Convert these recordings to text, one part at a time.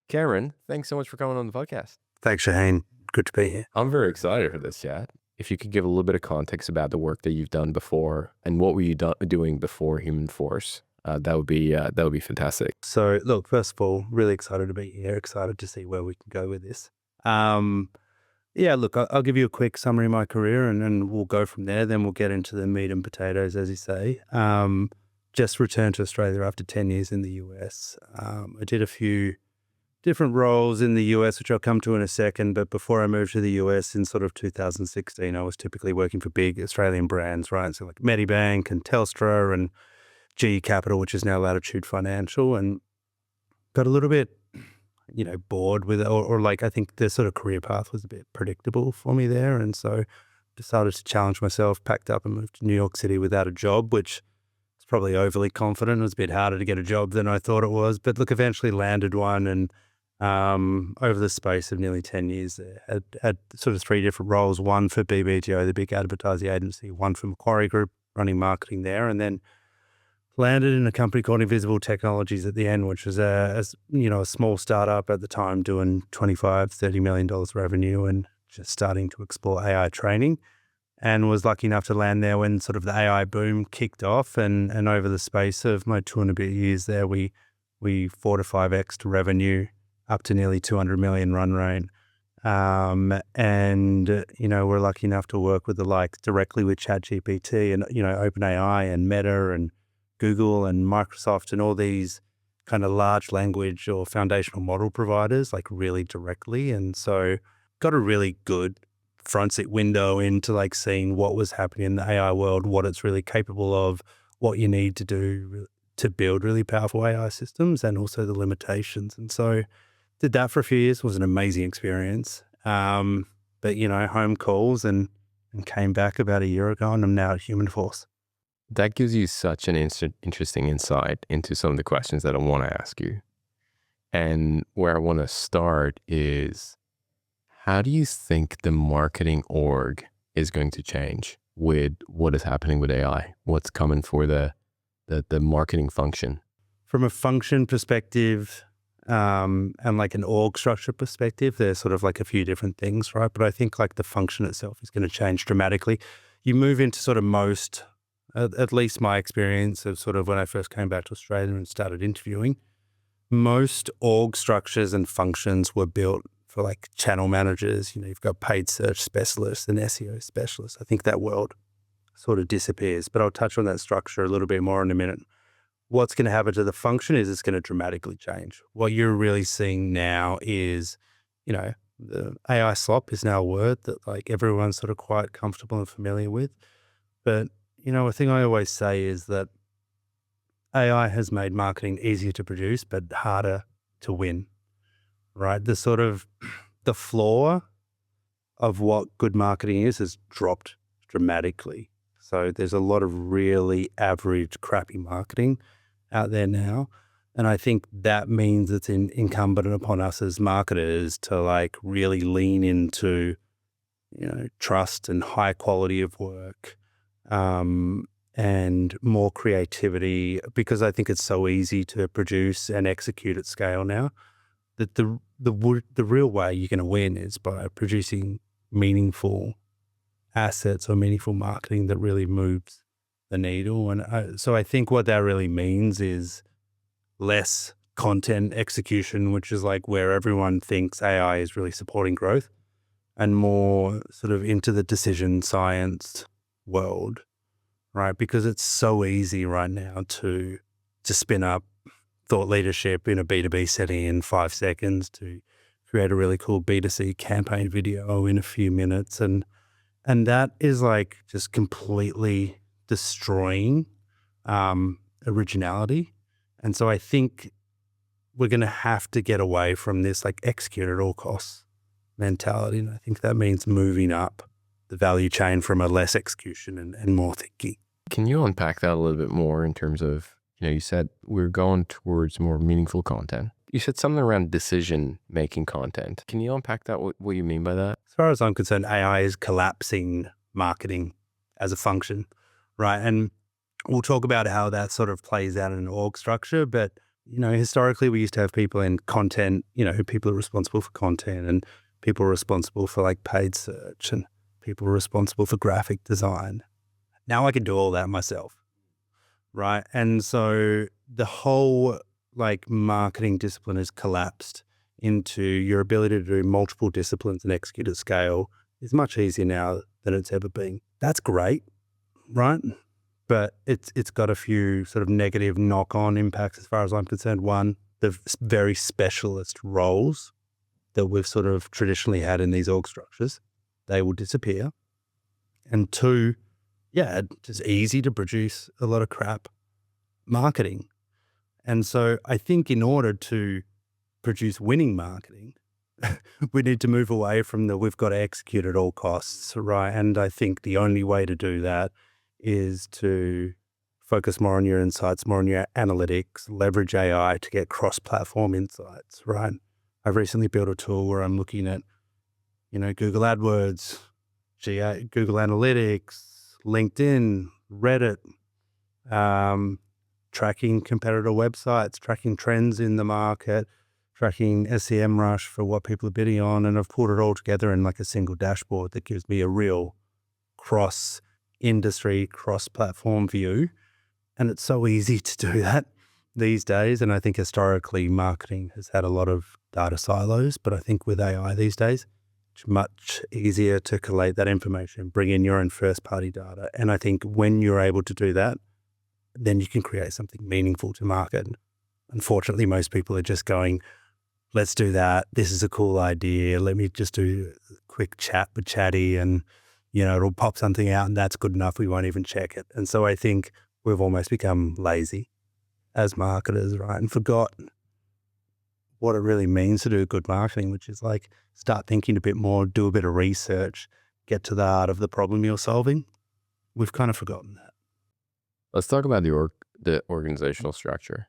Cameron, thanks so much for coming on the podcast. Thanks, Shaheen. Good to be here. I'm very excited for this chat. If you could give a little bit of context about the work that you've done before and what were you doing before Humanforce, that would be fantastic. So, look, first of all, really excited to be here. Excited to see where we can go with this. Yeah, look, I'll give you a quick summary of my career, and then we'll go from there. Then we'll get into the meat and potatoes, as you say. Just returned to Australia after 10 years in the US. I did a few different roles in the US, which I'll come to in a second. But before I moved to the US in sort of 2016, I was typically working for big Australian brands, right? So like Medibank and Telstra and GE Capital, which is now Latitude Financial, and got a little bit, bored with it, or like I think the sort of career path was a bit predictable for me there. And so decided to challenge myself, packed up and moved to New York City without a job, which was probably overly confident. It was a bit harder to get a job than I thought it was. But look, eventually landed one, and over the space of nearly 10 years there, had sort of three different roles, one for BBDO, the big advertising agency, one for Macquarie Group, running marketing there, and then landed in a company called Invisible Technologies at the end, which was a small startup at the time doing $25-30 million revenue and just starting to explore AI training, and was lucky enough to land there when sort of the AI boom kicked off. And over the space of my 2 and a bit years there, we 4 to 5x to revenue up to nearly 200 million run rate. We're lucky enough to work with the likes directly with ChatGPT and, OpenAI and Meta and Google and Microsoft and all these kind of large language or foundational model providers, like really directly. And so got a really good front seat window into like seeing what was happening in the AI world, what it's really capable of, what you need to do to build really powerful AI systems, and also the limitations. And so did that for a few years. It was an amazing experience. Home calls and came back about a year ago, and I'm now at Humanforce. That gives you such an interesting insight into some of the questions that I want to ask you. And where I want to start is, how do you think the marketing org is going to change with what is happening with AI? What's coming for the marketing function? From a function perspective, and like an org structure perspective, there's sort of like a few different things, right? But I think like the function itself is going to change dramatically. You move into sort of most, at least my experience of sort of when I first came back to Australia and started interviewing, most org structures and functions were built for like channel managers. You've got paid search specialists and SEO specialists. I think that world sort of disappears, but I'll touch on that structure a little bit more in a minute. What's going to happen to the function is it's going to dramatically change. What you're really seeing now is, the AI slop is now a word that like everyone's sort of quite comfortable and familiar with. But, a thing I always say is that AI has made marketing easier to produce, but harder to win, right? The floor of what good marketing is has dropped dramatically. So there's a lot of really average, crappy marketing out there now. And I think that means it's incumbent upon us as marketers to like really lean into, trust and high quality of work, and more creativity, because I think it's so easy to produce and execute at scale now, that the real way you're going to win is by producing meaningful assets or meaningful marketing that really moves the needle. And so I think what that really means is less content execution, which is like where everyone thinks AI is really supporting growth, and more sort of into the decision science world, right? Because it's so easy right now to spin up thought leadership in a B2B setting in 5 seconds, to create a really cool B2C campaign video in a few minutes. And that is like just completely destroying originality. And so I think we're going to have to get away from this like execute at all costs mentality. And I think that means moving up the value chain from a less execution and more thinking. Can you unpack that a little bit more in terms of, you said we're going towards more meaningful content. You said something around decision-making content. Can you unpack that, what you mean by that? As far as I'm concerned, AI is collapsing marketing as a function, right? And we'll talk about how that sort of plays out in an org structure, but historically we used to have people in content, people are responsible for content and people are responsible for like paid search and people are responsible for graphic design. Now I can do all that myself, right? And so the whole like marketing discipline has collapsed into your ability to do multiple disciplines and execute at scale is much easier now than it's ever been. That's great, right? But it's got a few sort of negative knock-on impacts as far as I'm concerned. One, the very specialist roles that we've sort of traditionally had in these org structures, they will disappear. And two, it's just easy to produce a lot of crap marketing. And so I think in order to produce winning marketing, we need to move away from the we've got to execute at all costs, right? And I think the only way to do that is to focus more on your insights, more on your analytics, leverage AI to get cross-platform insights, right? I've recently built a tool where I'm looking at, Google AdWords, Google Analytics, LinkedIn, Reddit, tracking competitor websites, tracking trends in the market, tracking SEMrush for what people are bidding on. And I've pulled it all together in like a single dashboard that gives me a real cross-industry, cross-platform view. And it's so easy to do that these days. And I think historically marketing has had a lot of data silos, but I think with AI these days, it's much easier to collate that information, bring in your own first-party data. And I think when you're able to do that, then you can create something meaningful to market. Unfortunately, most people are just going, let's do that. This is a cool idea. Let me just do a quick chat with Chatty and, it'll pop something out and that's good enough. We won't even check it. And so I think we've almost become lazy as marketers, right? And forgot what it really means to do good marketing, which is like start thinking a bit more, do a bit of research, get to the heart of the problem you're solving. We've kind of forgotten that. Let's talk about the organizational structure.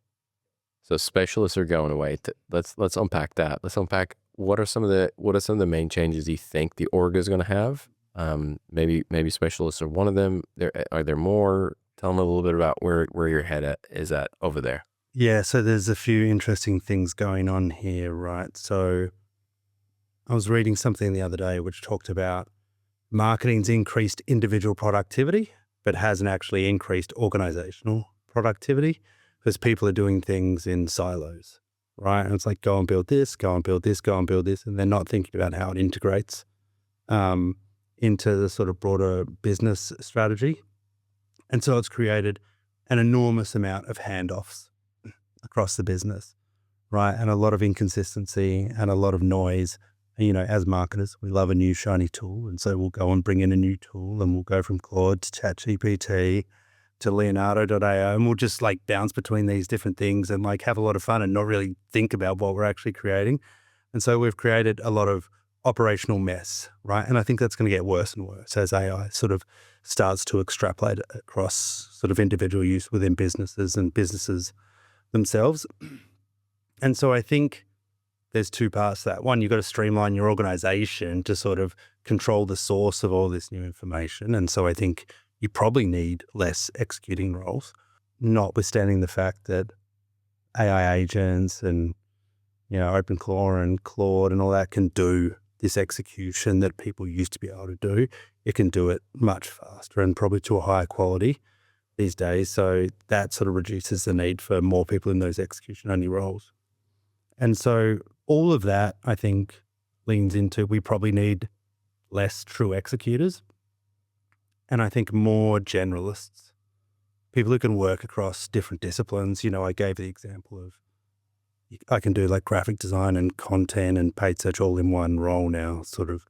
So specialists are going away. Let's unpack that. Let's unpack what are some of the main changes you think the org is going to have. Maybe specialists are one of them. Are there more? Tell them a little bit about where your head is at over there. Yeah, so there's a few interesting things going on here, right? So I was reading something the other day which talked about marketing's increased individual productivity, but hasn't actually increased organizational productivity because people are doing things in silos, right? And it's like, go and build this, go and build this, go and build this. And they're not thinking about how it integrates into the sort of broader business strategy. And so it's created an enormous amount of handoffs across the business, right? And a lot of inconsistency and a lot of noise. As marketers, we love a new shiny tool. And so we'll go and bring in a new tool and we'll go from Claude to ChatGPT to Leonardo.ai and we'll just like bounce between these different things and like have a lot of fun and not really think about what we're actually creating. And so we've created a lot of operational mess, right? And I think that's going to get worse and worse as AI sort of starts to extrapolate across sort of individual use within businesses and businesses themselves. And so I think there's two parts to that. One, you've got to streamline your organization to sort of control the source of all this new information. And so I think you probably need less executing roles, notwithstanding the fact that AI agents and, OpenClaw and Claude and all that can do this execution that people used to be able to do. It can do it much faster and probably to a higher quality these days. So that sort of reduces the need for more people in those execution-only roles. And so all of that, I think, leans into we probably need less true executors and I think more generalists, people who can work across different disciplines. I gave the example of I can do like graphic design and content and paid search all in one role now, sort of.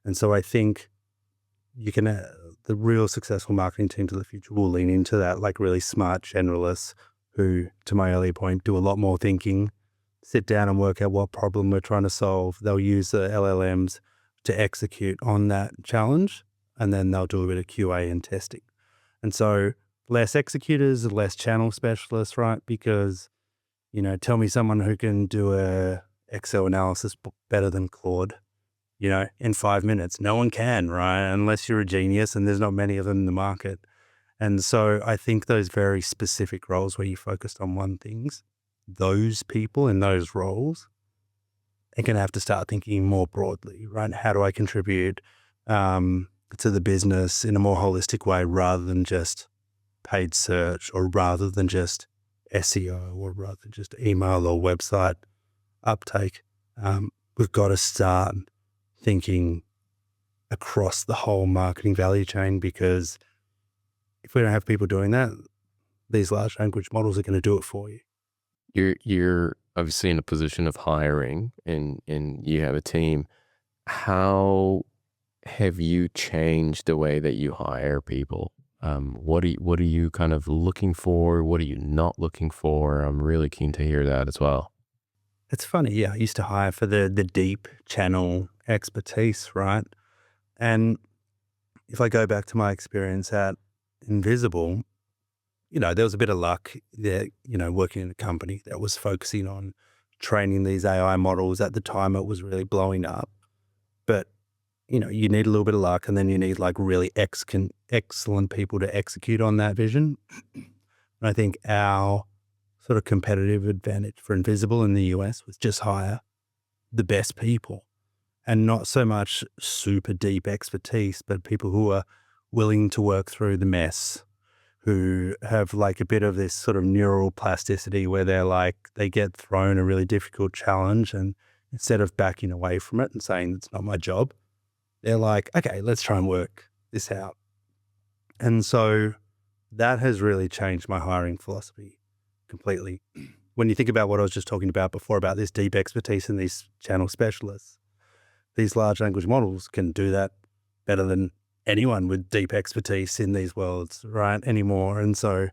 And so I think you can, the real successful marketing teams of the future will lean into that, like really smart generalists who, to my earlier point, do a lot more thinking, sit down and work out what problem we're trying to solve. They'll use the LLMs to execute on that challenge, and then they'll do a bit of QA and testing. And so less executors, less channel specialists, right? Because, tell me someone who can do a Excel analysis better than Claude, in 5 minutes. No one can, right? Unless you're a genius, and there's not many of them in the market. And so I think those very specific roles where you focused on one things those people in those roles are going to have to start thinking more broadly, right? How do I contribute to the business in a more holistic way rather than just paid search or rather than just SEO or rather than just email or website uptake? We've got to start thinking across the whole marketing value chain, because if we don't have people doing that, these large language models are going to do it for you. You're obviously in a position of hiring and you have a team. How have you changed the way that you hire people? What are you kind of looking for? What are you not looking for? I'm really keen to hear that as well. It's funny, yeah. I used to hire for the deep channel expertise, right? And if I go back to my experience at Invisible, there was a bit of luck there, working in a company that was focusing on training these AI models. At the time, it was really blowing up. But, you need a little bit of luck, and then you need like really excellent people to execute on that vision. And I think our sort of competitive advantage for Invisible in the US was just hire the best people, and not so much super deep expertise, but people who are willing to work through the mess, who have like a bit of this sort of neural plasticity where they get thrown a really difficult challenge, and instead of backing away from it and saying it's not my job, they're like, okay, let's try and work this out. And so that has really changed my hiring philosophy completely. When you think about what I was just talking about before, about this deep expertise in these channel specialists, these large language models can do that better than anyone with deep expertise in these worlds, right, anymore. And so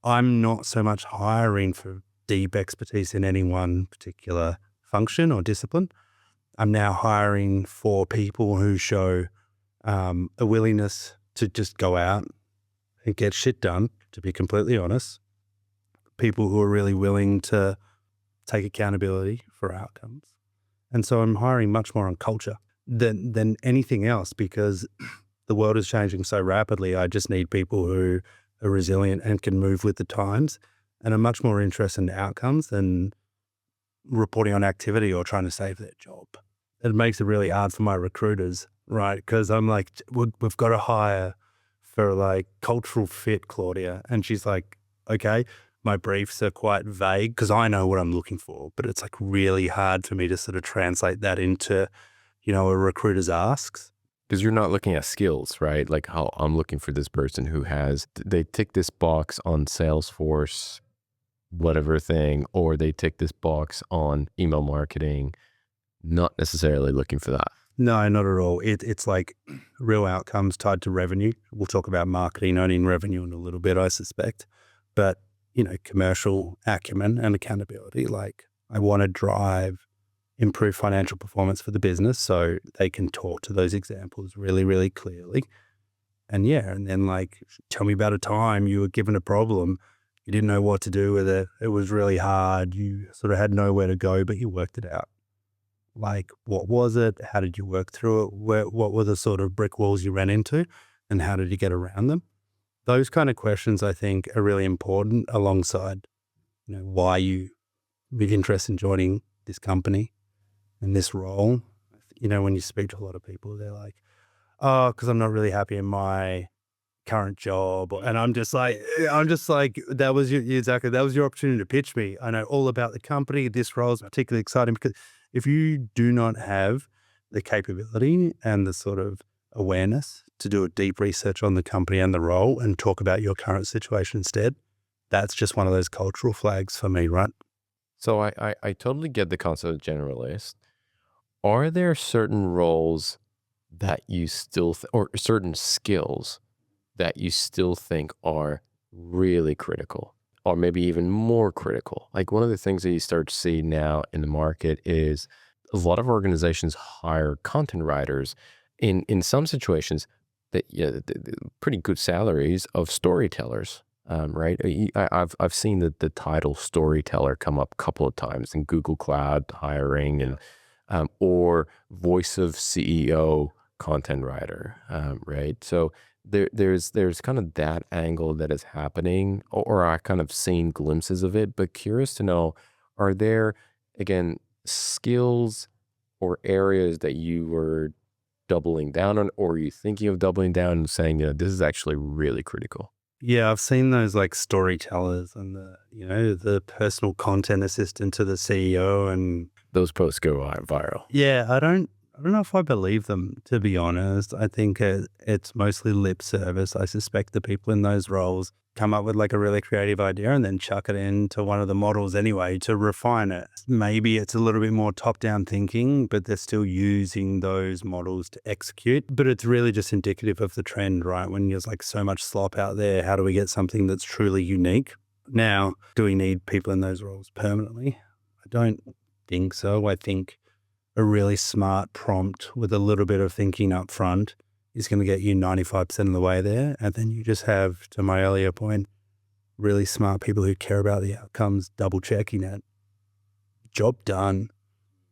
I'm not so much hiring for deep expertise in any one particular function or discipline. I'm now hiring for people who show a willingness to just go out and get shit done, to be completely honest. People who are really willing to take accountability for outcomes. And so I'm hiring much more on culture than anything else, because the world is changing so rapidly. I just need people who are resilient and can move with the times, and are much more interested in outcomes than reporting on activity or trying to save their job. It makes it really hard for my recruiters, right? Because I'm like, we've got to hire for like cultural fit, Claudia. And she's like, okay, my briefs are quite vague because I know what I'm looking for, but it's like really hard for me to sort of translate that into, a recruiter's asks. Because you're not looking at skills, right? Like how I'm looking for this person who they tick this box on Salesforce, whatever thing, or they tick this box on email marketing. Not necessarily looking for that. No, not at all. It's like real outcomes tied to revenue. We'll talk about marketing owning revenue in a little bit, I suspect. But, commercial acumen and accountability. Like, I want to drive improved financial performance for the business so they can talk to those examples really, really clearly. And then like, tell me about a time you were given a problem, you didn't know what to do with it. It was really hard. You sort of had nowhere to go, but you worked it out. Like, what was it? How did you work through it? What were the sort of brick walls you ran into, and how did you get around them? Those kind of questions, I think, are really important alongside, why you have interest in joining this company and this role. When you speak to a lot of people, they're like, oh, because I'm not really happy in my current job. And I'm just like, that was your opportunity to pitch me. I know all about the company. This role is particularly exciting because if you do not have the capability and the sort of awareness to do a deep research on the company and the role and talk about your current situation instead, that's just one of those cultural flags for me, right? So I totally get the concept of generalist. Are there certain roles that you still, or certain skills that you still think are really critical, or maybe even more critical? Like, one of the things that you start to see now in the market is a lot of organizations hire content writers in some situations that, pretty good salaries of storytellers. Right. I've seen the title storyteller come up a couple of times in Google Cloud hiring, and or voice of CEO content writer. Right. So there's kind of that angle that is happening, or I kind of seen glimpses of it, but curious to know, are there, again, skills or areas that you were doubling down on, or are you thinking of doubling down and saying, this is actually really critical? Yeah, I've seen those like storytellers and the personal content assistant to the CEO. And Those posts go viral. yeah, I don't know if I believe them, to be honest. I think it's mostly lip service. I suspect the people in those roles come up with like a really creative idea and then chuck it into one of the models anyway to refine it. Maybe it's a little bit more top-down thinking, but they're still using those models to execute. But it's really just indicative of the trend, right? When there's like so much slop out there, how do we get something that's truly unique? Now, do we need people in those roles permanently? I don't think so. I think a really smart prompt with a little bit of thinking up front is going to get you 95% of the way there. And then you just have, to my earlier point, really smart people who care about the outcomes, double checking it. Job done.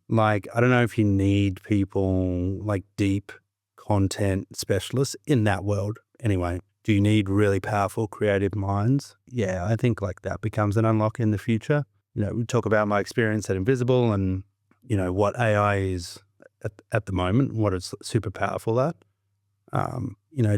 Like, I don't know if you need people like deep content specialists in that world. Anyway, do you need really powerful creative minds? Yeah, I think like that becomes an unlock in the future. We talk about my experience at Invisible and what AI is at the moment, what it's super powerful at.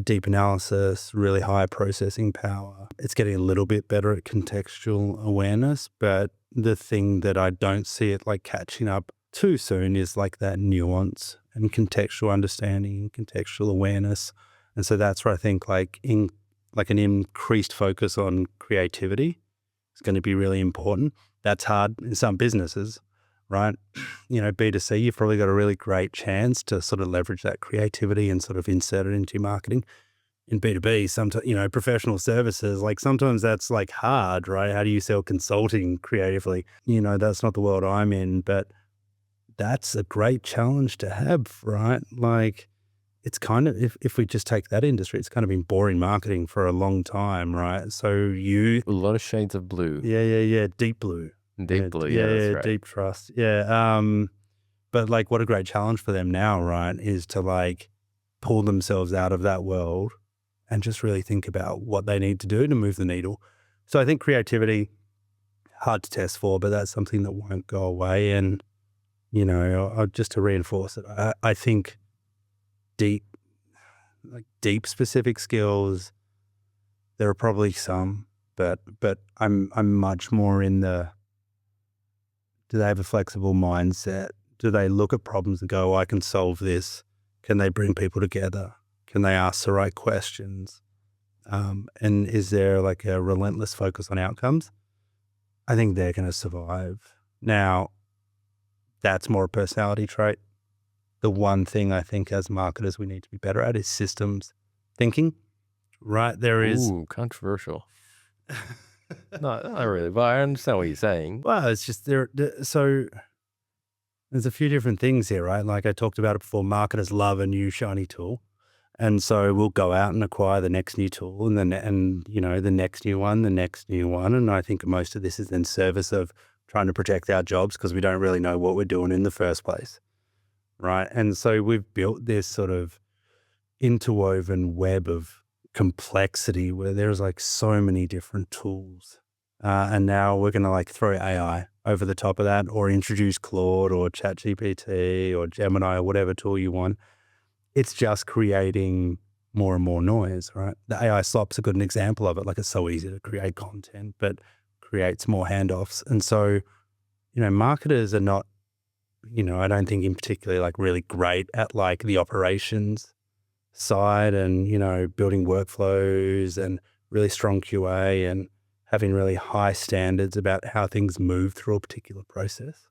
Deep analysis, really high processing power. It's getting a little bit better at contextual awareness, but the thing that I don't see it like catching up too soon is like that nuance and contextual understanding, contextual awareness. And so that's where I think like an increased focus on creativity is going to be really important. That's hard in some businesses, right? B2C, you've probably got a really great chance to sort of leverage that creativity and sort of insert it into your marketing. In B2B, sometimes, professional services, like sometimes that's like hard, right? How do you sell consulting creatively? That's not the world I'm in, but that's a great challenge to have, right? Like it's kind of, if we just take that industry, it's kind of been boring marketing for a long time, right? So A lot of shades of blue. yeah, deep blue. Deep blue, yeah, that's right. Deep trust. Yeah. But like what a great challenge for them now, right, is to like pull themselves out of that world and just really think about what they need to do to move the needle. So I think creativity, hard to test for, but that's something that won't go away. And, just to reinforce it, I think deep specific skills, there are probably some, but I'm much more in the, do they have a flexible mindset? Do they look at problems and go, I can solve this? Can they bring people together? Can they ask the right questions? And is there like a relentless focus on outcomes? I think they're going to survive. Now, that's more a personality trait. The one thing I think as marketers we need to be better at is systems thinking, right? There is... Ooh, controversial. Not really, but I understand what you're saying. Well, it's just so there's a few different things here, right? Like I talked about it before, marketers love a new shiny tool. And so we'll go out and acquire the next new tool and the next new one, the next new one. And I think most of this is in service of trying to protect our jobs because we don't really know what we're doing in the first place, right? And so we've built this sort of interwoven web of complexity where there's like so many different tools. And now we're going to like throw AI over the top of that or introduce Claude or ChatGPT or Gemini or whatever tool you want. It's just creating more and more noise, right? The AI slop's a good example of it. Like it's so easy to create content, but creates more handoffs. And so, marketers are not, I don't think in particular like really great at like the operations side and, building workflows and really strong QA and having really high standards about how things move through a particular process.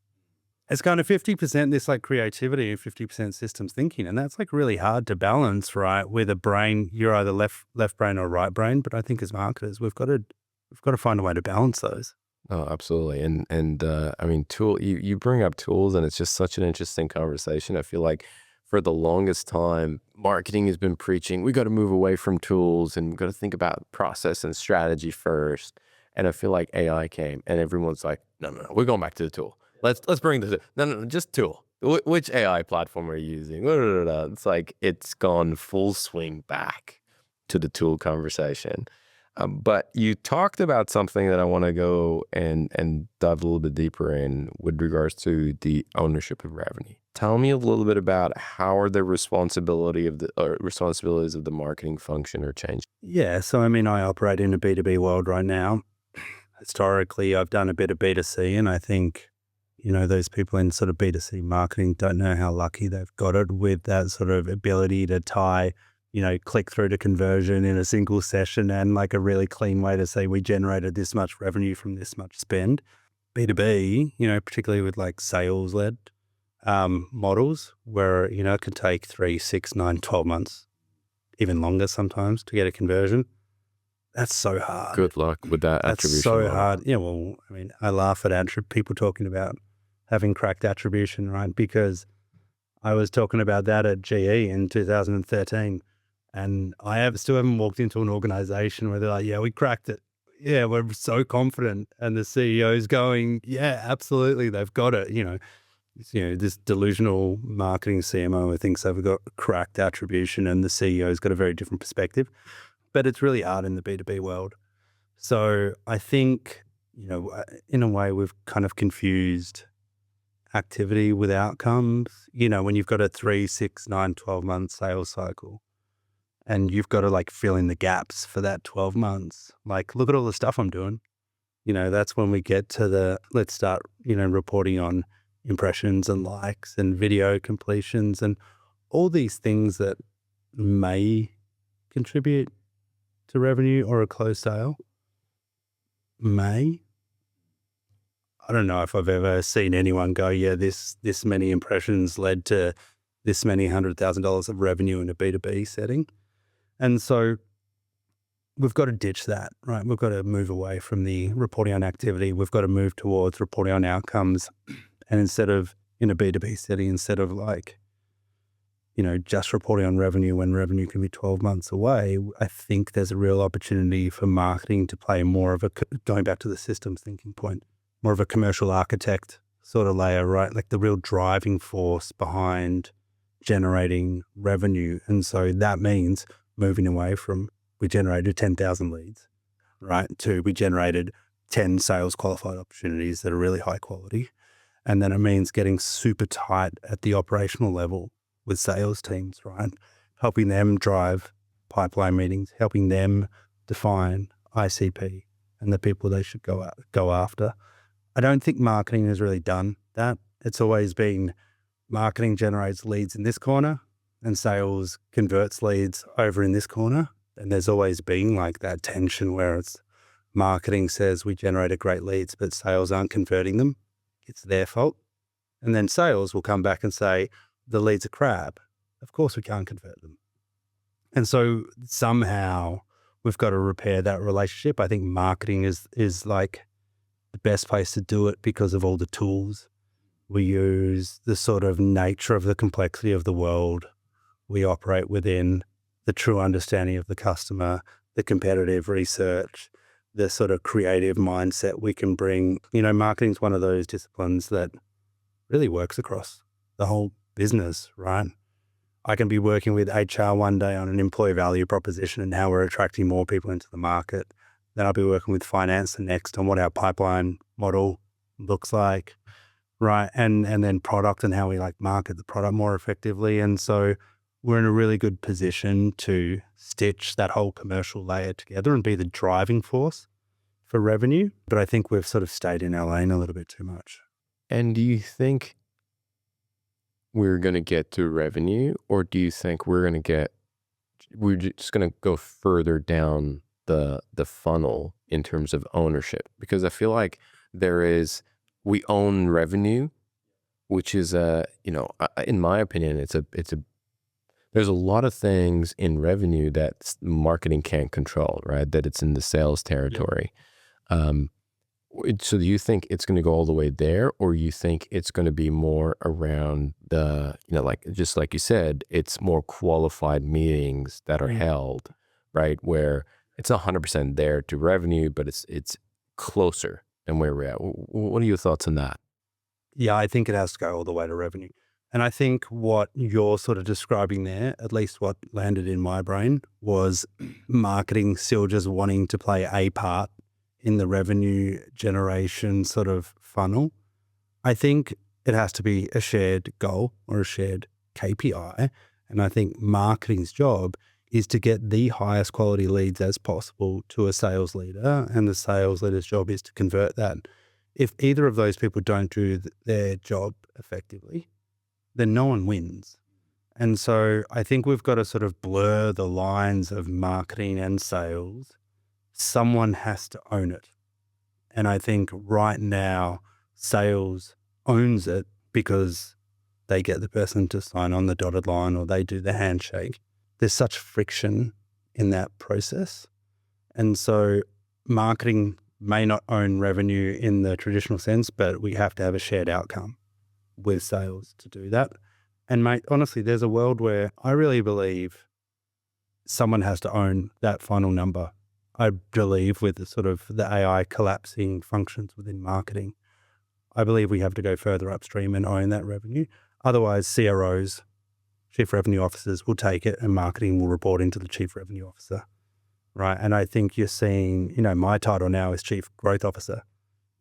It's kind of 50% this like creativity and 50% systems thinking. And that's like really hard to balance, right? With a brain, you're either left brain or right brain. But I think as marketers, we've got to find a way to balance those. Oh, absolutely. And I mean, you bring up tools and it's just such an interesting conversation. I feel like for the longest time, marketing has been preaching, we got to move away from tools and we got to think about process and strategy first. And I feel like AI came and everyone's like, no, we're going back to the tool. Let's bring the no, just tool. Which AI platform are you using? It's like it's gone full swing back. to the tool conversation. But you talked about something that I want to go and dive a little bit deeper in with regards to the ownership of revenue. Tell me a little bit about how are the responsibilities of the marketing function are changing? Yeah, so I mean, I operate in a B2B world right now. Historically, I've done a bit of B2C, and I think, those people in sort of B2C marketing don't know how lucky they've got it with that sort of ability to tie, click through to conversion in a single session and like a really clean way to say we generated this much revenue from this much spend. B2B, particularly with like sales led models where, it can take 3, 6, 9, 12 months, even longer sometimes to get a conversion. That's so hard. Good luck with that That's attribution so model. hard. Yeah, well, I mean, I laugh at people talking about having cracked attribution, right? Because I was talking about that at GE in 2013, and I still haven't walked into an organization where they're like, yeah, we cracked it. Yeah, we're so confident. And the CEO's going, yeah, absolutely, they've got it. This delusional marketing CMO who thinks they've got cracked attribution, and the CEO's got a very different perspective. But it's really hard in the B2B world. So I think, in a way, we've kind of confused activity with outcomes. When you've got a 3, 6, 9, 12-month sales cycle and you've got to like fill in the gaps for that 12 months, like, look at all the stuff I'm doing. That's when we get to let's start, reporting on impressions and likes and video completions and all these things that may contribute to revenue or a closed sale. I don't know if I've ever seen anyone go, yeah, this many impressions led to this many $100,000 of revenue in a B2B setting. And so we've got to ditch that, right? We've got to move away from the reporting on activity. We've got to move towards reporting on outcomes. And instead of in a B2B setting, instead of like, just reporting on revenue when revenue can be 12 months away, I think there's a real opportunity for marketing to play more of going back to the systems thinking point, more of a commercial architect sort of layer, right? Like the real driving force behind generating revenue. And so that means moving away from we generated 10,000 leads, right? To we generated 10 sales qualified opportunities that are really high quality. And then it means getting super tight at the operational level with sales teams, right? Helping them drive pipeline meetings, helping them define ICP and the people they should go after. I don't think marketing has really done that. It's always been marketing generates leads in this corner and sales converts leads over in this corner. And there's always been like that tension where it's marketing says we generated great leads, but sales aren't converting them. It's their fault. And then sales will come back and say, the leads are crap. Of course we can't convert them. And so somehow we've got to repair that relationship. I think marketing is like the best place to do it because of all the tools we use, the sort of nature of the complexity of the world we operate within, the true understanding of the customer, the competitive research, the sort of creative mindset we can bring. Marketing is one of those disciplines that really works across the whole business, right? I can be working with HR one day on an employee value proposition and how we're attracting more people into the market. Then I'll be working with finance the next on what our pipeline model looks like, right? And then product and how we like market the product more effectively. And so we're in a really good position to stitch that whole commercial layer together and be the driving force for revenue. But I think we've sort of stayed in our lane a little bit too much. And do you think we're going to get to revenue, or do you think we're just going to go further down the funnel in terms of ownership? Because I feel like we own revenue, which is in my opinion, there's a lot of things in revenue that marketing can't control, right? That it's in the sales territory. Yeah. So do you think it's going to go all the way there, or you think it's going to be more around just like you said, it's more qualified meetings that are held, right? Where it's 100% there to revenue, but it's closer than where we're at. What are your thoughts on that? Yeah, I think it has to go all the way to revenue. And I think what you're sort of describing there, at least what landed in my brain, was marketing still just wanting to play a part in the revenue generation sort of funnel. I think it has to be a shared goal or a shared KPI. And I think marketing's job is to get the highest quality leads as possible to a sales leader. And the sales leader's job is to convert that. If either of those people don't do their job effectively, then no one wins. And so I think we've got to sort of blur the lines of marketing and sales. Someone has to own it. And I think right now, sales owns it because they get the person to sign on the dotted line or they do the handshake. There's such friction in that process. And so marketing may not own revenue in the traditional sense, but we have to have a shared outcome with sales to do that. And mate, honestly, there's a world where I really believe someone has to own that final number. I believe with the sort of the AI collapsing functions within marketing, I believe we have to go further upstream and own that revenue. Otherwise, CROs, chief revenue officers, will take it and marketing will report into the chief revenue officer, right? And I think you're seeing, my title now is chief growth officer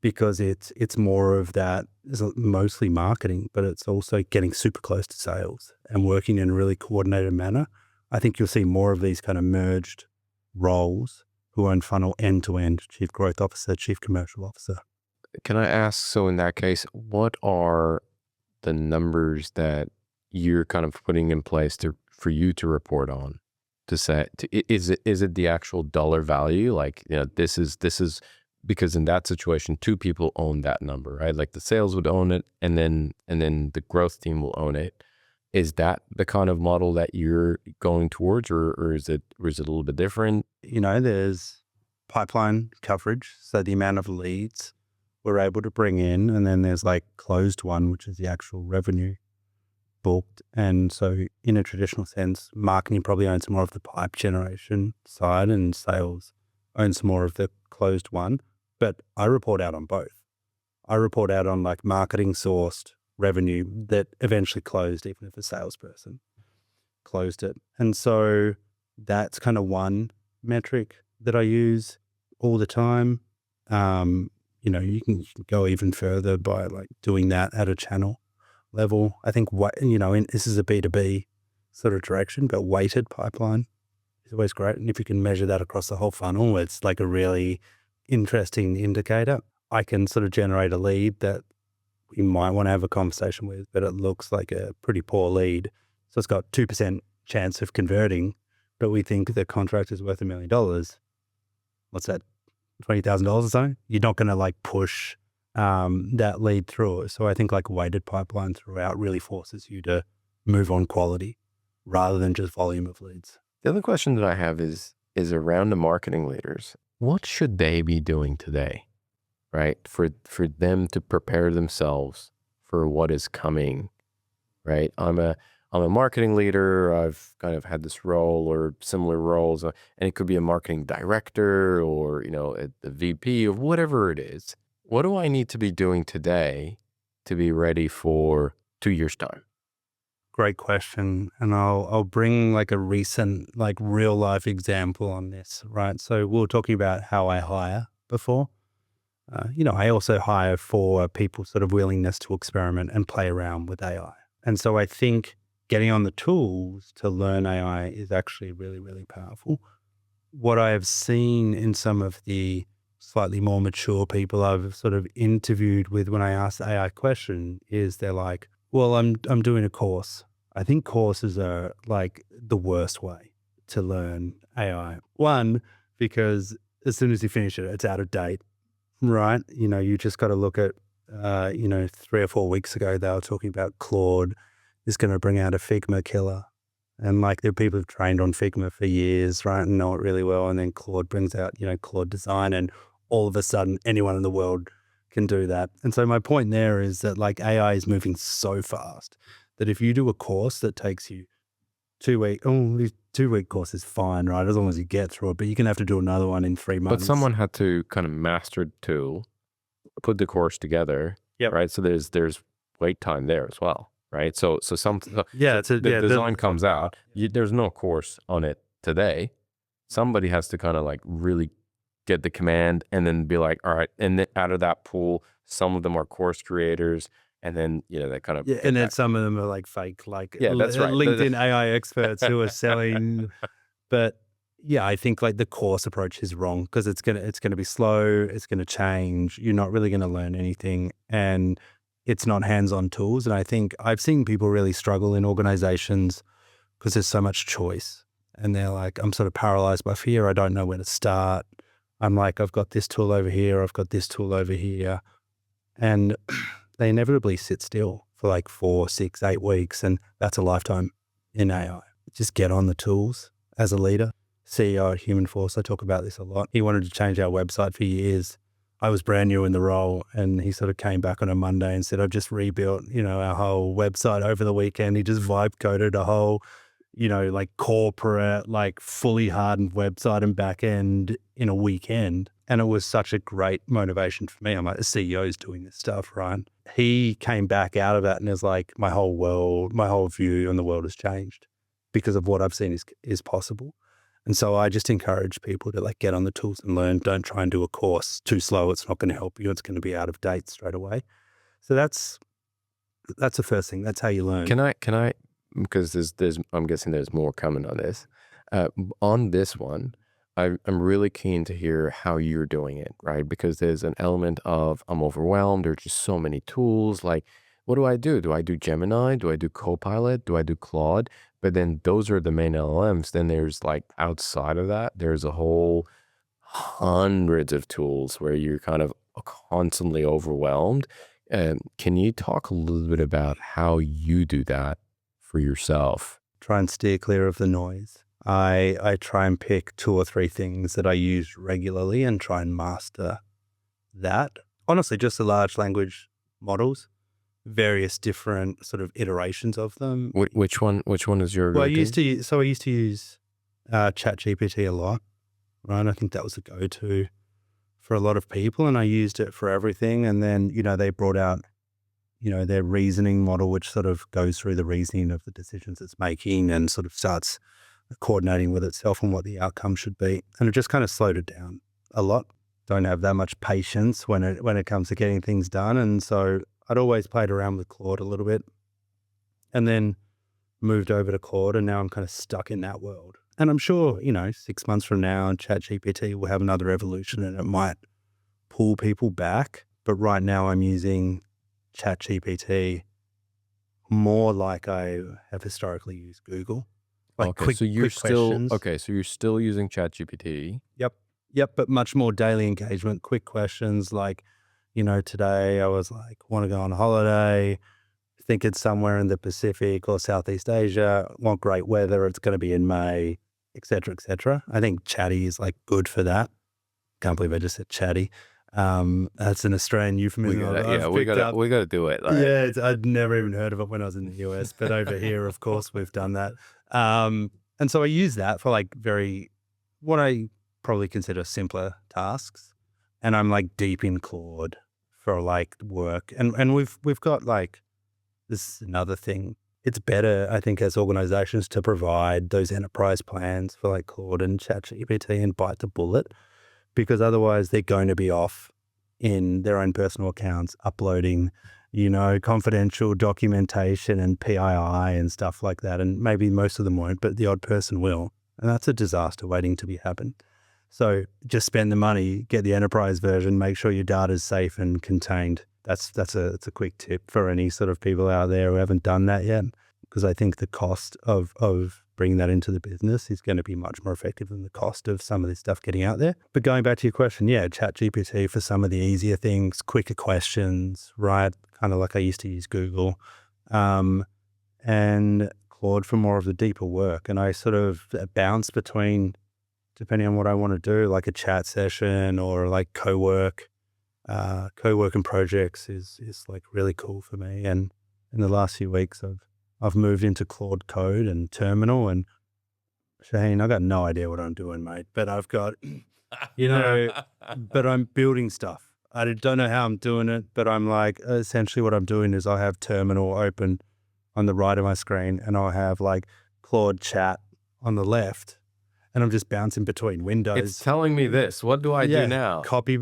because it's more of that, it's mostly marketing, but it's also getting super close to sales and working in a really coordinated manner. I think you'll see more of these kind of merged roles who own funnel end to end, chief growth officer, chief commercial officer. Can I ask, so in that case, what are the numbers that you're kind of putting in place for you to report on? Is it the actual dollar value? Like, this is because in that situation, two people own that number, right? Like the sales would own it, and then the growth team will own it. Is that the kind of model that you're going towards, or is it a little bit different? There's pipeline coverage, so the amount of leads we're able to bring in, and then there's like closed one, which is the actual revenue booked. And so in a traditional sense, marketing probably owns more of the pipe generation side and sales owns more of the closed one. But I report out on both. I report out on like marketing sourced revenue that eventually closed, even if a salesperson closed it. And so that's kind of one metric that I use all the time. You can go even further by like doing that at a channel level. I think this is a B2B sort of direction, but weighted pipeline is always great. And if you can measure that across the whole funnel, it's like a really interesting indicator. I can sort of generate a lead that we might want to have a conversation with, but it looks like a pretty poor lead. So it's got 2% chance of converting, but we think the contract is worth $1 million. What's that? $20,000 or so? You're not going to like push that lead through. So I think like weighted pipeline throughout really forces you to move on quality rather than just volume of leads. The other question that I have is around the marketing leaders. What should they be doing today, right? For them to prepare themselves for what is coming, right? I'm a marketing leader. I've kind of had this role or similar roles, and it could be a marketing director or, the VP of whatever it is. What do I need to be doing today to be ready for 2 years' time? Great question. And I'll bring like a recent, like real life example on this, right? So we were talking about how I hire before. I also hire for people's sort of willingness to experiment and play around with AI. And so I think getting on the tools to learn AI is actually really, really powerful. What I have seen in some of the slightly more mature people I've sort of interviewed with when I ask the AI question is they're like, well, I'm doing a course. I think courses are like the worst way to learn AI. One, because as soon as you finish it, it's out of date, right? You just got to look at, 3 or 4 weeks ago, they were talking about Claude is going to bring out a Figma killer. And like there are people who've trained on Figma for years, right, and know it really well. And then Claude brings out, Claude Design, and all of a sudden anyone in the world can do that. And so my point there is that like AI is moving so fast that if you do a course that takes you 2 weeks, this 2-week course is fine, right? As long as you get through it, but you're going to have to do another one in 3 months. But someone had to kind of master the tool, put the course together, Yep. right? So there's wait time there as well. right? So Yeah, it's a, the yeah, design comes out. There's no course on it today. Somebody has to kind of like really get the command and then be like, all right, and then out of that pool, some of them are course creators, and then they kind of yeah, get and then back. some of them are like fake, like Yeah, that's right. LinkedIn AI experts who are selling. But yeah, I think like the course approach is wrong because it's gonna be slow, it's gonna change. You're not really gonna learn anything, and it's not hands-on tools. And I think I've seen people really struggle in organizations because there's so much choice, and they're like, I'm sort of paralyzed by fear. I don't know where to start. I'm like, I've got this tool over here, I've got this tool over here, and they inevitably sit still for like 4, 6, 8 weeks, and that's a lifetime in AI. Just get on the tools as a leader. CEO at Humanforce, I talk about this a lot. He wanted to change our website for years. I was brand new in the role, and he sort of came back on a Monday and said, I've just rebuilt, our whole website over the weekend. He just vibe coded a whole, like corporate, like fully hardened website and back end in a weekend. And it was such a great motivation for me. I'm like, the CEO's doing this stuff, right? He came back out of that and is like, my whole world, my whole view on the world has changed because of what I've seen is possible. And so I just encourage people to like get on the tools and learn. Don't try and do a course too slow. It's not going to help you. It's going to be out of date straight away. So that's the first thing. That's how you learn. Can I, because there's I'm guessing there's more coming on this. On this one, I'm really keen to hear how you're doing it, right? Because there's an element of I'm overwhelmed. There's just so many tools. Like, what do I do? Do I do Gemini? Do I do Copilot? Do I do Claude? But then those are the main LLMs. Then there's like outside of that, there's a whole hundreds of tools where you're kind of constantly overwhelmed. Can you talk a little bit about how you do that for yourself? Try and steer clear of the noise. I try and pick 2 or 3 things that I use regularly and try and master that. Honestly, just the large language models, various different sort of iterations of them. Which one is your Well, I go-to? used to use ChatGPT a lot, right? I think that was the go-to for a lot of people, and I used it for everything. And then, they brought out, their reasoning model, which sort of goes through the reasoning of the decisions it's making and sort of starts coordinating with itself on what the outcome should be. And it just kind of slowed it down a lot. Don't have that much patience when it comes to getting things done. And so I'd always played around with Claude a little bit and then moved over to Claude, and now I'm kind of stuck in that world. And I'm sure, 6 months from now, ChatGPT will have another evolution and it might pull people back. But right now I'm using ChatGPT more like I have historically used Google. Like Okay, quick so you're still questions. so you're still using ChatGPT. Yep, but much more daily engagement, quick questions like, today I was like, want to go on holiday, think it's somewhere in the Pacific or Southeast Asia, want great weather, it's going to be in May, et cetera, et cetera. I think Chatty is like good for that. Can't believe I just said Chatty. That's an Australian euphemism I've picked up. We gotta do it. Like, Yeah, I'd never even heard of it when I was in the US, but over here, of course, we've done that. And so I use that for like what I probably consider simpler tasks. And I'm like deep in Claude for like work. And we've got like, this is another thing. It's better, I think, as organizations to provide those enterprise plans for like Claude and ChatGPT and bite the bullet, because otherwise they're going to be off in their own personal accounts, uploading, confidential documentation and PII and stuff like that. And maybe most of them won't, but the odd person will. And that's a disaster waiting to happen. So just spend the money, get the enterprise version, make sure your data is safe and contained. That's a quick tip for any sort of people out there who haven't done that yet, because I think the cost of bringing that into the business is going to be much more effective than the cost of some of this stuff getting out there. But going back to your question, yeah, ChatGPT for some of the easier things, quicker questions, right? Kind of like I used to use Google, and Claude for more of the deeper work. And I sort of bounce between, depending on what I want to do, like a chat session or like co-work and projects is like really cool for me. And in the last few weeks, I've moved into Claude Code and Terminal, and Shaheen, I got no idea what I'm doing, mate, but I've got, but I'm building stuff. I don't know how I'm doing it, but I'm like, essentially what I'm doing is I have Terminal open on the right of my screen, and I'll have like Claude chat on the left, and I'm just bouncing between windows. It's telling me this. What do I do now? Copy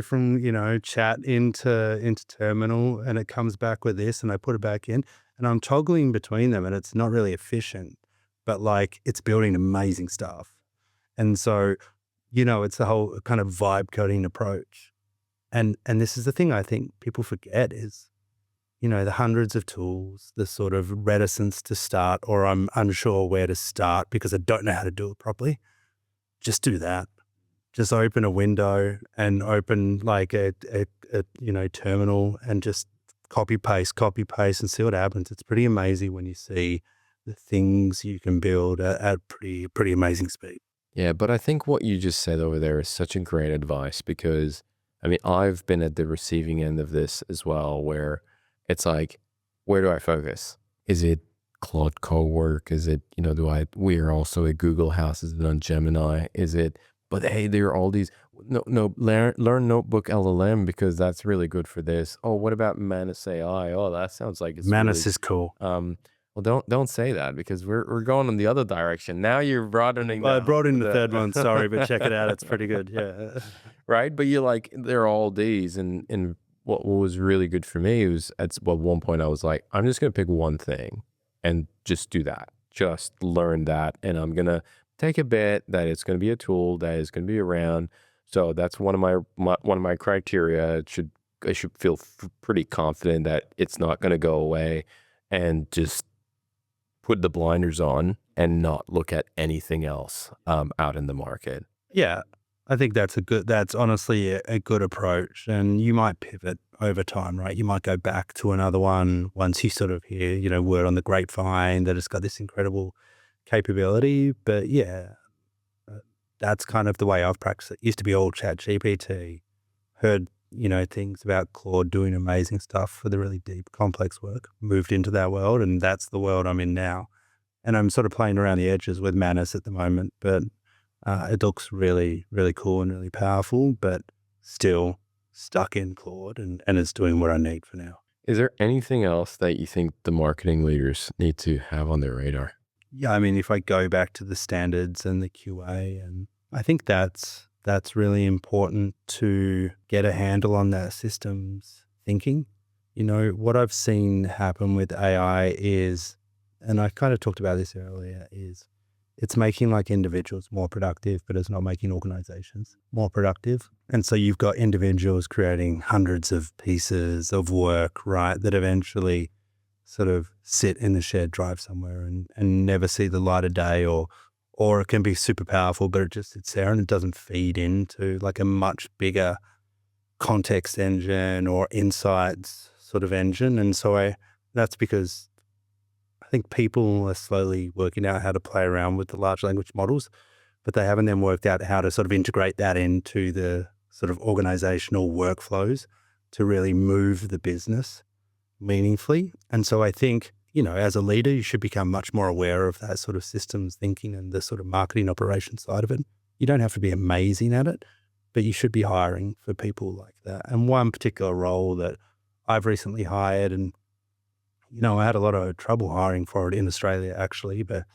from, chat into terminal, and it comes back with this, and I put it back in, and I'm toggling between them, and it's not really efficient, but like it's building amazing stuff. And so, it's the whole kind of vibe coding approach. And this is the thing I think people forget is, the hundreds of tools, the sort of reticence to start, or I'm unsure where to start because I don't know how to do it properly. Just do that. Just open a window and open like a terminal and just copy paste and see what happens. It's pretty amazing when you see the things you can build at pretty amazing speed. Yeah, but I think what you just said over there is such a great advice because, I mean, I've been at the receiving end of this as well, where it's like, where do I focus? Is it Claude co-work? Is it, we are also at Google House. Is it on Gemini? But hey, there are all these, learn Notebook LLM because that's really good for this. Oh, what about Manus AI? Oh, that sounds like it's Manus is cool. Well, don't say that because we're going in the other direction. Now you're broadening. I brought in the third one. Sorry, but check it out. It's pretty good. Yeah. Right. But you're like, they're all these. And what was really good for me was at one point I was like, I'm just going to pick one thing and just do that. Just learn that. And I'm going to take a bet that it's going to be a tool that is going to be around. So that's one of my criteria. I should feel pretty confident that it's not going to go away, and just put the blinders on and not look at anything else out in the market. Yeah, I think that's honestly a good approach. And you might pivot over time, right? You might go back to another one once you sort of hear, word on the grapevine that it's got this incredible capability. But yeah, that's kind of the way I've practiced it. It used to be all chat GPT, heard, things about Claude doing amazing stuff for the really deep, complex work, moved into that world, and that's the world I'm in now. And I'm sort of playing around the edges with Manus at the moment, but it looks really, really cool and really powerful, but still stuck in Claude, and it's doing what I need for now. Is there anything else that you think the marketing leaders need to have on their radar? Yeah, I mean, if I go back to the standards and the QA, and I think that's really important to get a handle on that systems thinking. What I've seen happen with AI is, and I kind of talked about this earlier, is it's making like individuals more productive, but it's not making organizations more productive. And so you've got individuals creating hundreds of pieces of work, right, that eventually sort of sit in the shared drive somewhere and never see the light of day, or it can be super powerful, but it just sits there and it doesn't feed into like a much bigger context engine or insights sort of engine. And so that's because I think people are slowly working out how to play around with the large language models, but they haven't then worked out how to sort of integrate that into the sort of organizational workflows to really move the business meaningfully. And so I think, as a leader, you should become much more aware of that sort of systems thinking and the sort of marketing operations side of it. You don't have to be amazing at it, but you should be hiring for people like that. And one particular role that I've recently hired, and, I had a lot of trouble hiring for it in Australia actually, but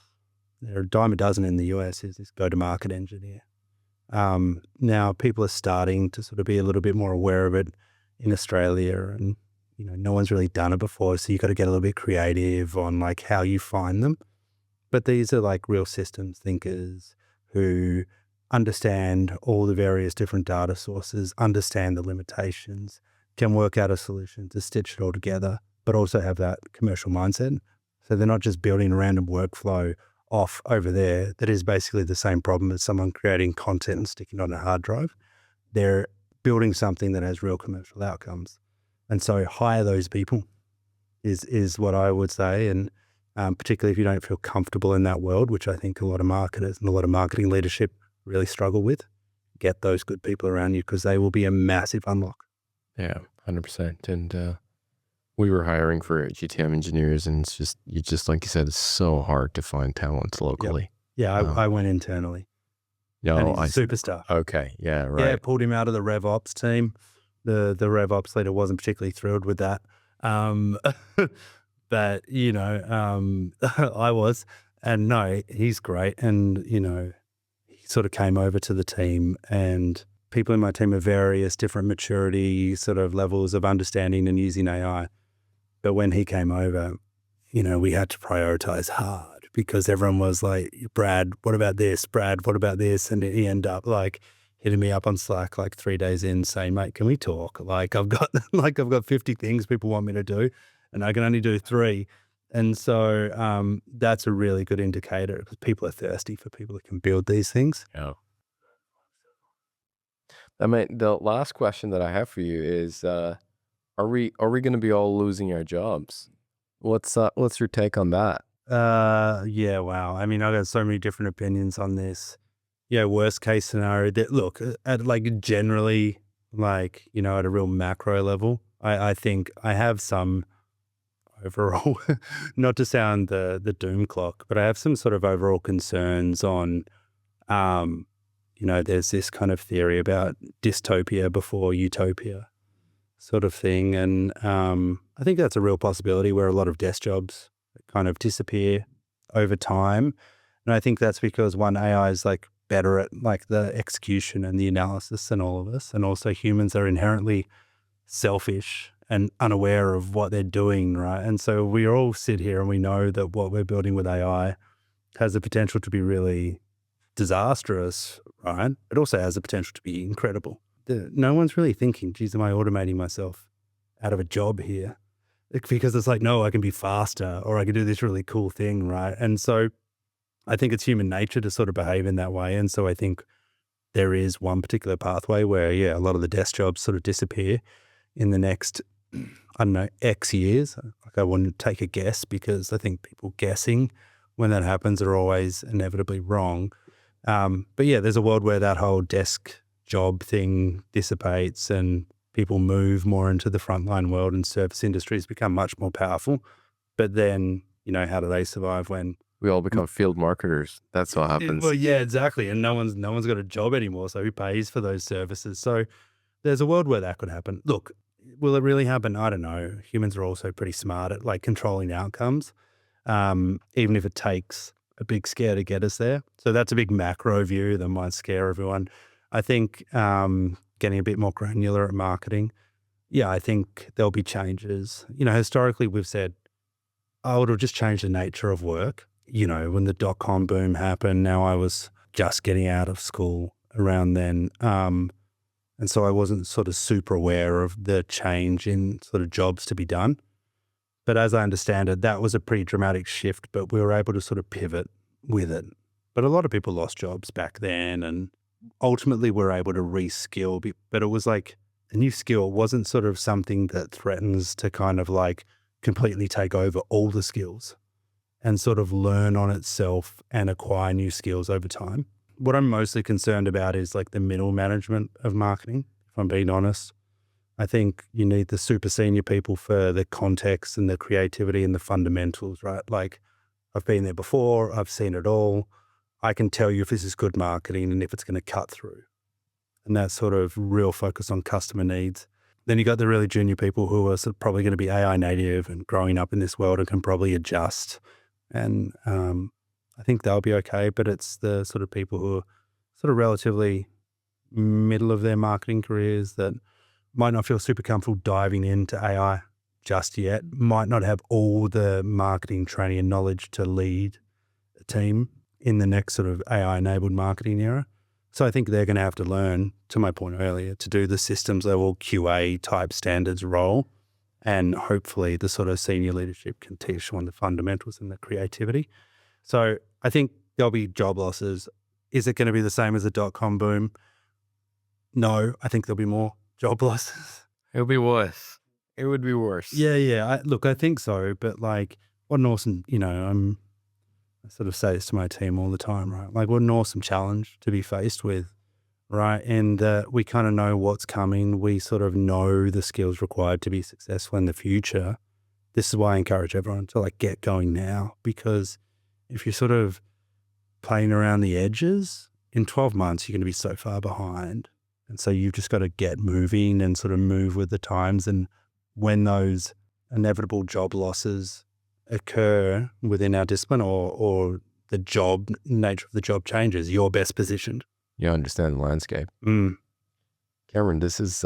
there are a dime a dozen in the US, is this go-to-market engineer. Now people are starting to sort of be a little bit more aware of it in Australia, and no one's really done it before. So you got to get a little bit creative on like how you find them. But these are like real systems thinkers who understand all the various different data sources, understand the limitations, can work out a solution to stitch it all together, but also have that commercial mindset. So they're not just building a random workflow off over there that is basically the same problem as someone creating content and sticking it on a hard drive. They're building something that has real commercial outcomes. And so hire those people is what I would say. And particularly if you don't feel comfortable in that world, which I think a lot of marketers and a lot of marketing leadership really struggle with, get those good people around you because they will be a massive unlock. Yeah, 100%. And we were hiring for GTM engineers, and it's just like you said, it's so hard to find talent locally. Yep. Yeah, I went internally. No, and he's a superstar. Okay, yeah, right. Yeah, pulled him out of the RevOps team. The RevOps leader wasn't particularly thrilled with that. But, I was, and no, he's great. And, he sort of came over to the team, and people in my team of various different maturity sort of levels of understanding and using AI. But when he came over, we had to prioritize hard because everyone was like, Brad, what about this? Brad, what about this? And he ended up like hitting me up on Slack like 3 days in saying, mate, can we talk? Like I've got 50 things people want me to do and I can only do 3. And so that's a really good indicator because people are thirsty for people that can build these things. Yeah. I mean, the last question that I have for you is, are we going to be all losing our jobs? What's your take on that? Yeah, wow. I mean, I got so many different opinions on this. Yeah, worst case scenario. That look at like generally, like at a real macro level, I think I have some overall, not to sound the doom clock, but I have some sort of overall concerns on, there's this kind of theory about dystopia before utopia, sort of thing, and I think that's a real possibility where a lot of desk jobs kind of disappear over time. And I think that's because one, AI is like better at like the execution and the analysis than all of us. And also humans are inherently selfish and unaware of what they're doing, right? And so we all sit here and we know that what we're building with AI has the potential to be really disastrous, right? It also has the potential to be incredible. No one's really thinking, geez, am I automating myself out of a job here? Because it's like, no, I can be faster or I can do this really cool thing, right? And so I think it's human nature to sort of behave in that way. And so I think there is one particular pathway where, yeah, a lot of the desk jobs sort of disappear in the next, I don't know, X years. Like I wouldn't take a guess because I think people guessing when that happens are always inevitably wrong. But yeah, there's a world where that whole desk job thing dissipates and people move more into the frontline world and service industries become much more powerful. But then, how do they survive when We all become field marketers. That's what happens. Well, yeah, exactly. And no one's got a job anymore. So who pays for those services? So there's a world where that could happen. Look, will it really happen? I don't know. Humans are also pretty smart at like controlling outcomes, even if it takes a big scare to get us there. So that's a big macro view that might scare everyone. I think getting a bit more granular at marketing, yeah, I think there'll be changes. Historically we've said, oh, it'll just change the nature of work. When the dot-com boom happened, now I was just getting out of school around then. And so I wasn't sort of super aware of the change in sort of jobs to be done. But as I understand it, that was a pretty dramatic shift, but we were able to sort of pivot with it. But a lot of people lost jobs back then and ultimately were able to reskill, but it was like a new skill. It wasn't sort of something that threatens to kind of like completely take over all the skills and sort of learn on itself and acquire new skills over time. What I'm mostly concerned about is like the middle management of marketing, if I'm being honest. I think you need the super senior people for the context and the creativity and the fundamentals, right? Like I've been there before, I've seen it all. I can tell you if this is good marketing and if it's going to cut through. And that sort of real focus on customer needs. Then you got the really junior people who are sort of probably going to be AI native and growing up in this world and can probably adjust. And I think they'll be okay, but it's the sort of people who are sort of relatively middle of their marketing careers that might not feel super comfortable diving into AI just yet, might not have all the marketing training and knowledge to lead a team in the next sort of AI-enabled marketing era. So I think they're going to have to learn, to my point earlier, to do the systems level QA type standards role. And hopefully the sort of senior leadership can teach on the fundamentals and the creativity. So I think there'll be job losses. Is it going to be the same as the dot-com boom? No, I think there'll be more job losses. It'll be worse. It would be worse. Yeah. I think so. But like, what an awesome, I sort of say this to my team all the time, right? Like, what an awesome challenge to be faced with, right? And we kind of know what's coming. We sort of know the skills required to be successful in the future. This is why I encourage everyone to like get going now, because if you're sort of playing around the edges, in 12 months, you're going to be so far behind. And so you've just got to get moving and sort of move with the times. And when those inevitable job losses occur within our discipline or the job nature of the job changes, you're best positioned. You understand the landscape. Mm. Cameron, this has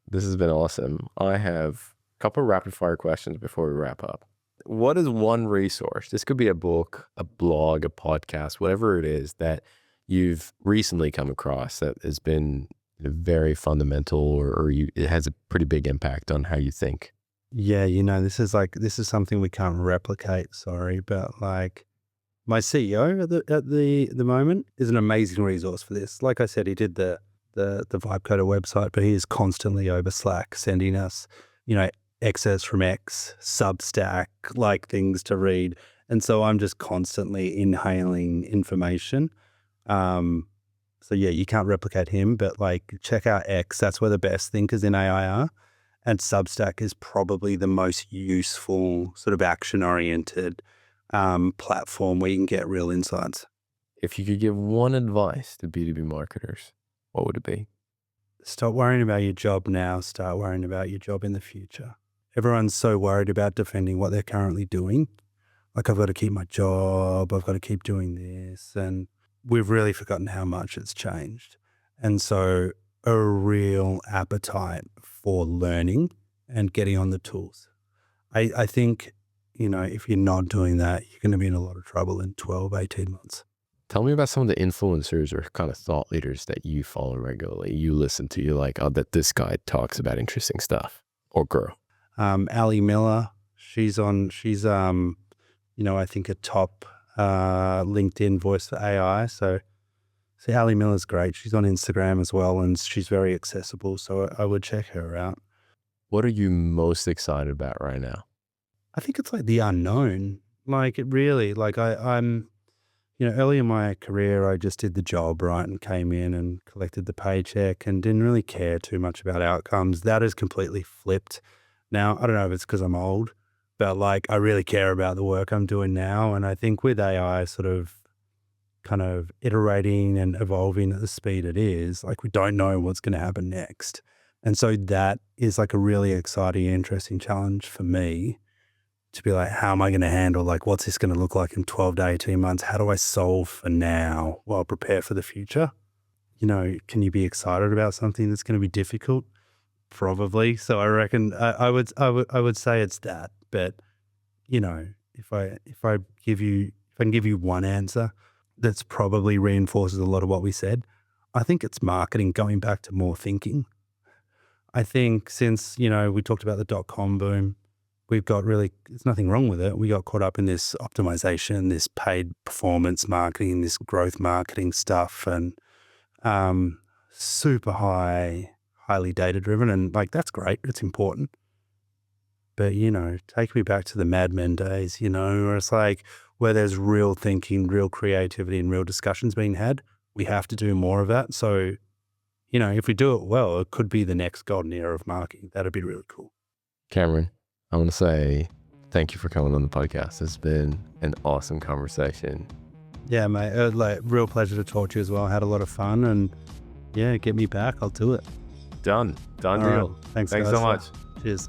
been awesome. I have a couple of rapid fire questions before we wrap up. What is one resource? This could be a book, a blog, a podcast, whatever it is that you've recently come across that has been very fundamental or it has a pretty big impact on how you think. Yeah, this is something we can't replicate. Sorry, but like my CEO at the moment is an amazing resource for this. Like I said, he did the Vibecoder website, but he is constantly over Slack sending us, excerpts from X, Substack, like things to read. And so I'm just constantly inhaling information. So yeah, you can't replicate him, but like check out X. That's where the best thinkers in AI are. And Substack is probably the most useful sort of action-oriented platform where you can get real insights. If you could give one advice to B2B marketers, what would it be? Stop worrying about your job now. Start worrying about your job in the future. Everyone's so worried about defending what they're currently doing. Like, I've got to keep my job. I've got to keep doing this. And we've really forgotten how much it's changed. And so a real appetite for learning and getting on the tools. I think, if you're not doing that, you're going to be in a lot of trouble in 12, 18 months. Tell me about some of the influencers or kind of thought leaders that you follow regularly. You listen to, you're like, oh, that this guy talks about interesting stuff, or girl. Ali Miller, she's I think a top LinkedIn voice for AI. So Ali Miller's great. She's on Instagram as well, and she's very accessible. So I would check her out. What are you most excited about right now? I think it's like the unknown. Like it really, like I'm, early in my career, I just did the job, right, and came in and collected the paycheck and didn't really care too much about outcomes. That has completely flipped. Now, I don't know if it's because I'm old, but like I really care about the work I'm doing now. And I think with AI sort of kind of iterating and evolving at the speed it is, like we don't know what's going to happen next. And so that is like a really exciting, interesting challenge for me to be like, how am I going to handle, like, what's this going to look like in 12 to 18 months? How do I solve for now while prepare for the future? Can you be excited about something that's going to be difficult? Probably. So I reckon I would say it's that. But, if I can give you one answer that's probably reinforces a lot of what we said, I think it's marketing, going back to more thinking. I think since, we talked about the .com boom, there's nothing wrong with it. We got caught up in this optimization, this paid performance marketing, this growth marketing stuff, and super highly data driven. And like, that's great. It's important. But, take me back to the Mad Men days, where it's like, where there's real thinking, real creativity and real discussions being had, we have to do more of that. So, if we do it well, it could be the next golden era of marketing. That'd be really cool. Cameron, I want to say thank you for coming on the podcast. It's been an awesome conversation. Yeah, mate. Real pleasure to talk to you as well. I had a lot of fun, and yeah, get me back. I'll do it. Done All deal. right. Thanks so much. Cheers.